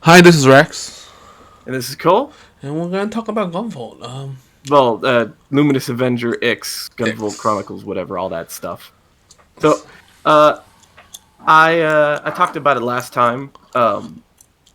Hi, this is Rex, And this is Cole. and we're gonna talk about Gunvolt. Well, Luminix Avenger X, Gunvolt X. Chronicles, whatever, all that stuff. So, uh, I talked about it last time.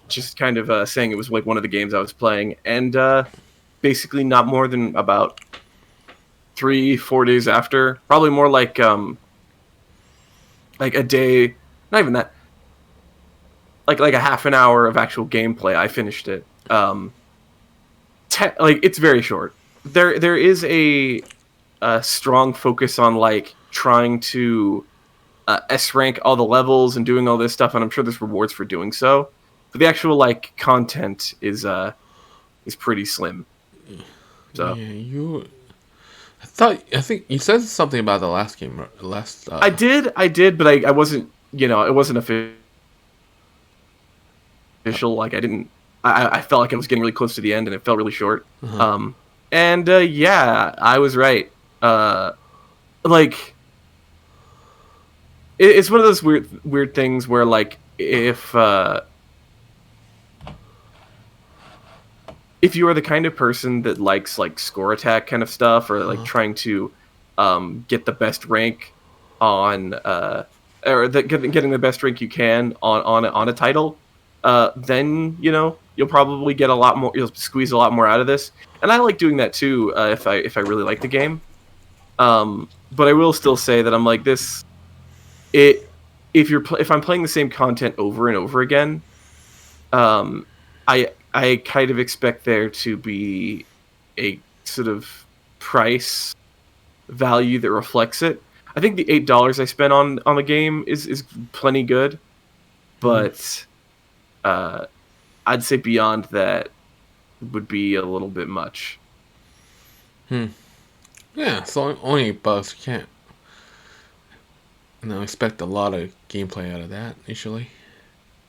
Just kind of saying it was like one of the games I was playing, and basically not more than about 3-4 days after, probably more like a day, not even that, like a half an hour of actual gameplay. I finished it. Like it's very short. There is a strong focus on like trying to S rank all the levels and doing all this stuff, and I'm sure there's rewards for doing so. But the actual like content is pretty slim. Yeah, So you. I think you said something about the last game. Last. I did, but I wasn't. It wasn't official. Like I didn't. I felt like I was getting really close to the end, and it felt really short. Uh-huh. And yeah, I was right. Like it's one of those weird things where like if you are the kind of person that likes like score attack kind of stuff, or like Uh-huh. trying to get the best rank on getting the best rank you can on a title, then you'll probably get a lot more. You'll squeeze a lot more out of this, and I like doing that too. If I really like the game, but I will still say that I'm like this. It if I'm playing the same content over and over again, um, I kind of expect there to be a sort of price value that reflects it. I think the $8 I spent on the game is plenty good, Hmm. but uh, I'd say beyond that would be a little bit much. Hmm. Yeah. So only bugs. You can't. Expect a lot of gameplay out of that initially.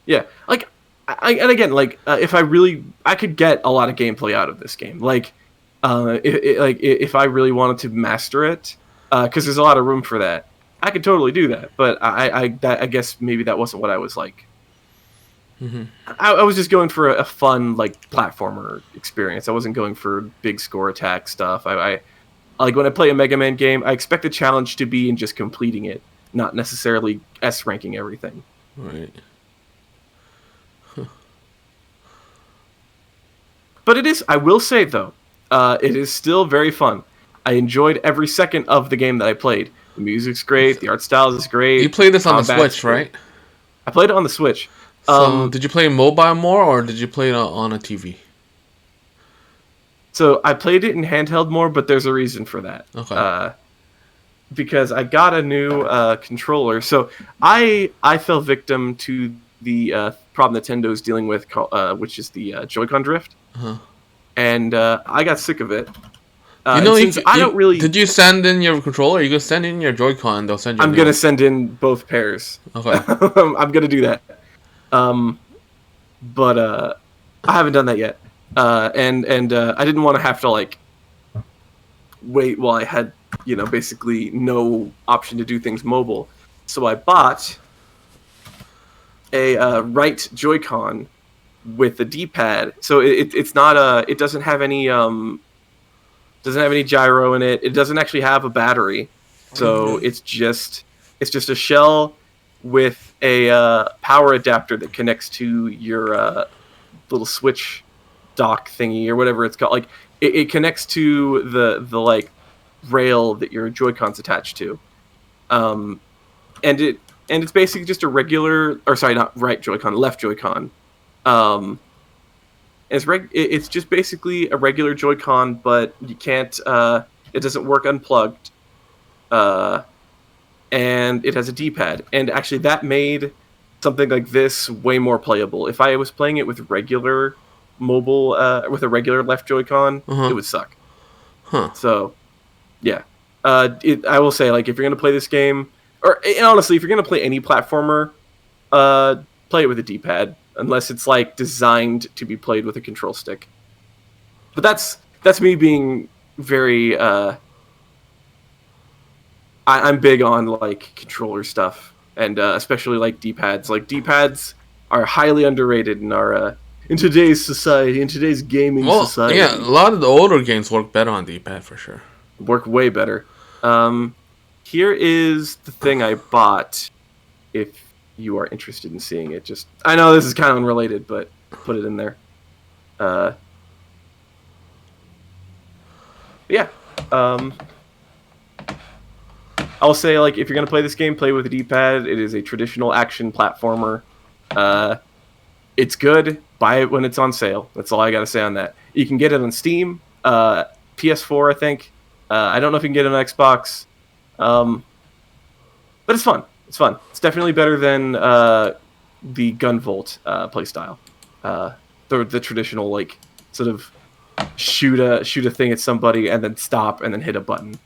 Yeah, like and again, like if I could get a lot of gameplay out of this game. Like, if I really wanted to master it, because there's a lot of room for that, I could totally do that. But I guess maybe that wasn't what I was like. Hmm. I was just going for a fun like platformer experience. I wasn't going for big score attack stuff. I like when I play a Mega Man game, I expect the challenge to be in just completing it, not necessarily S ranking everything. Right. But it is, I will say though, it is still very fun. I enjoyed every second of the game that I played. The music's great, the art style is You great, played this on the combat's Switch, great. right? I played it on the Switch. So Um, did you play mobile more, or did you play it on a TV? so I played it in handheld more, but there's a reason for that. Okay. Because I got a new controller. So I fell victim to the problem Nintendo's dealing with, which is the Joy-Con drift, Uh-huh. and I got sick of it. You And know, since I don't really did you send in your controller? You can send in your Joy-Con. They'll send you a I'm new gonna one. send in both pairs. Okay. I'm gonna do that. Um, but I haven't done that yet. And I didn't want to have to like wait while I had basically no option to do things mobile. So I bought a right Joy-Con with the D-pad. So it's not it doesn't have any gyro in it. It doesn't actually have a battery. So it's just a shell with a power adapter that connects to your little switch dock thingy or whatever it's called. Like it connects to the like rail that your Joy-Cons attached to. Um, and it's basically just a regular, or sorry, not right Joy-Con, left Joy-Con. Um, it's just basically a regular Joy-Con, but you can't. It doesn't work unplugged. Uh, and it has a D-pad. And actually, that made something like this way more playable. If I was playing it with regular mobile, with a regular left Joy-Con, Uh it huh. would suck. Huh. So yeah, I will say, like, if you're gonna play this game, or and honestly, if you're gonna play any platformer, uh, play it with a D-pad, unless it's like designed to be played with a control stick. But that's me being very. I'm big on like controller stuff, and especially like D-pads. Like D-pads are highly underrated in our in today's society, in today's gaming society. Yeah, a lot of the older games work better on D-pad for sure. Work way better. Here is the thing I bought. If you are interested in seeing it, I know this is kind of unrelated, but put it in there. Yeah. I'll say, like, if you're gonna play this game, play with a D-pad. It is a traditional action platformer. It's good. Buy it when it's on sale. That's all I gotta say on that. You can get it on Steam, PS4, I think. I don't know if you can get it on Xbox, but it's fun. It's fun. It's definitely better than the Gunvolt playstyle. The traditional, like, sort of shoot a thing at somebody and then stop and then hit a button.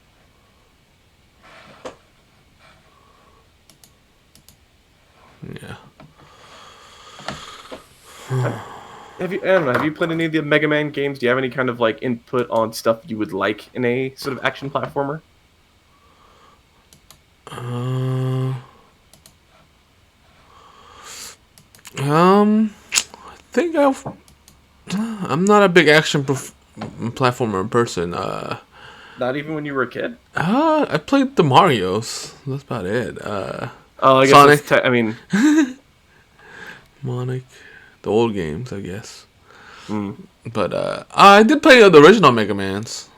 Yeah. I don't know, have you played any of the Mega Man games? Do you have any kind of, like, input on stuff you would like in a sort of action platformer? I think I'm not a big action platformer person. Not even when you were a kid? I played the Marios. That's about it. I guess Sonic. Sonic, the old games, I guess. But I did play the original Mega Mans.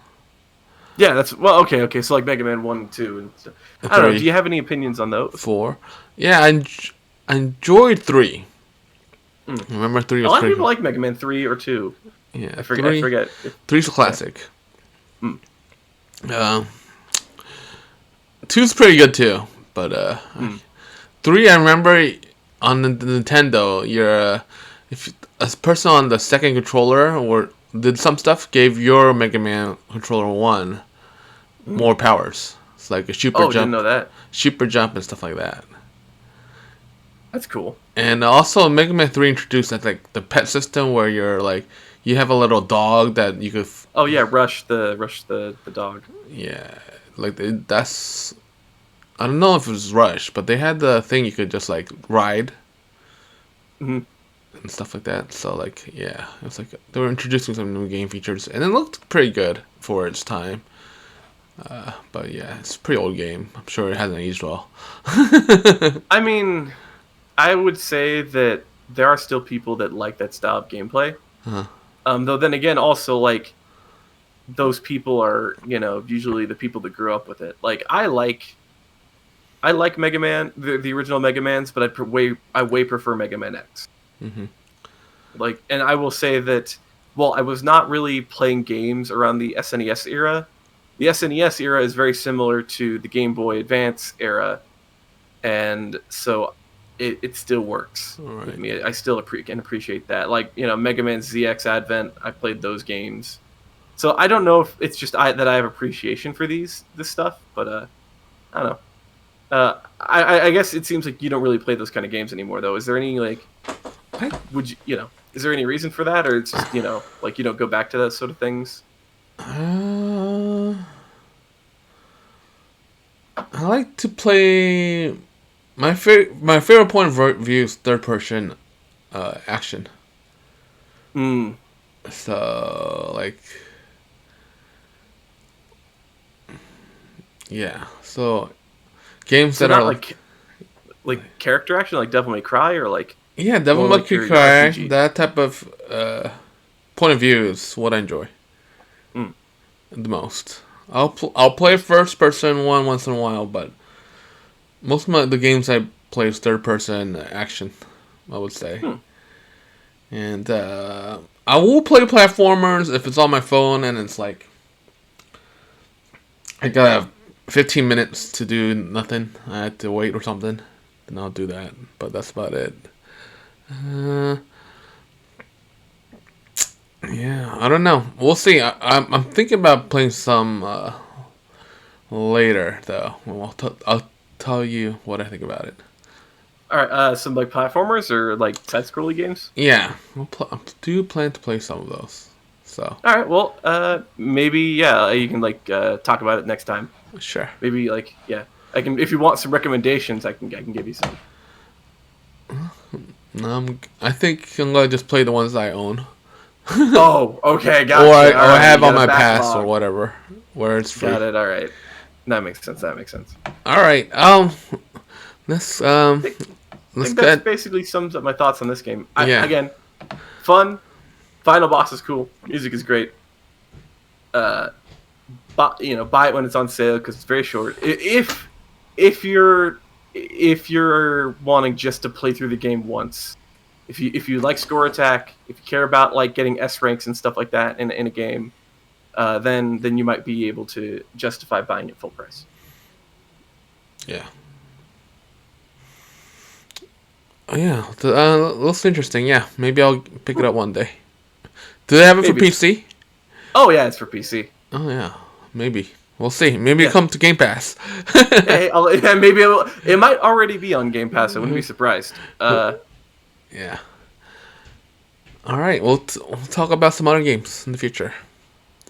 Yeah, okay. So like Mega Man 1 and 2 and stuff. I don't know. Do you have any opinions on those? 4. Yeah, I enjoyed 3. Remember 3 was a lot pretty of people like Mega Man 3 or 2. Yeah, I forget. 3's a classic. 2's pretty good too, but 3 I remember on the Nintendo, if a person on the second controller or did some stuff, gave your Mega Man controller 1 more powers. It's like a super jump. Didn't know that. Super jump and stuff like that. That's cool. And also Mega Man 3 introduced that, like, the pet system where you're like you have a little dog that you could. Rush the dog. Yeah, like that's. I don't know if it was Rush, but they had the thing you could just, like, ride. And stuff like that. So, like, yeah, it was like they were introducing some new game features, and it looked pretty good for its time. But yeah, it's a pretty old game. I'm sure it hasn't aged well. I mean, I would say that there are still people that like that style of gameplay. Though then again, also, like, those people are, usually the people that grew up with it. Like, I like Mega Man, the original Mega Mans, but I way prefer Mega Man X. Like, and I will say that, well, I was not really playing games around the SNES era. The SNES era is very similar to the Game Boy Advance era, and so it still works with me. I still can appreciate that. Like, Mega Man ZX Advent, I played those games. So I don't know if it's just that I have appreciation for this stuff, but I don't know. I guess it seems like you don't really play those kind of games anymore, though. Is there any, like, is there any reason for that, or it's just, like, you don't go back to those sort of things? I like to play. My favorite point of view is third person action. So, like, yeah. So games that are like character action, like Devil May Cry, or like Devil May Cry. That type of point of view is what I enjoy the most. I'll play first person one once in a while, but most of the games I play is third person action, I would say. And I will play platformers if it's on my phone and it's like I gotta have 15 minutes to do nothing. I had to wait or something. Then I'll do that. But that's about it. Yeah, I don't know. We'll see. I'm thinking about playing some later, though. I'll tell you what I think about it. All right, some like platformers or like side-scrolling games. Yeah, I do plan to play some of those. So. All right, well, maybe you can like talk about it next time. Sure. Maybe I can if you want some recommendations, I can give you some. I think I'm gonna just play the ones I own. Oh, okay, gotcha. Or I Alright, have you on got a my pass backlog. or whatever, where it's free. Got it. All right, that makes sense. All right. Let's I let's think that's get basically sums up my thoughts on this game. yeah. Again, fun. Final boss is cool. Music is great. Buy it when it's on sale because it's very short. If you're wanting just to play through the game once, if you like score attack, if you care about like getting S ranks and stuff like that in a game, then you might be able to justify buying it full price. Yeah. Oh, yeah. Looks interesting. Yeah. Maybe I'll pick it up one day. Do they have it for Maybe. PC? Oh yeah, it's for PC. Oh yeah. Maybe. We'll see. Maybe Yeah. it comes to Game Pass. Maybe it might already be on Game Pass. I wouldn't be surprised. Yeah. All right. We'll talk about some other games in the future.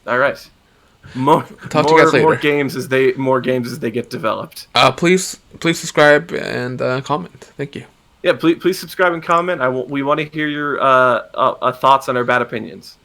All right. More Talk to you guys later. More games as they get developed. Please subscribe and comment. Thank you. Yeah, please subscribe and comment. We want to hear your thoughts on our bad opinions.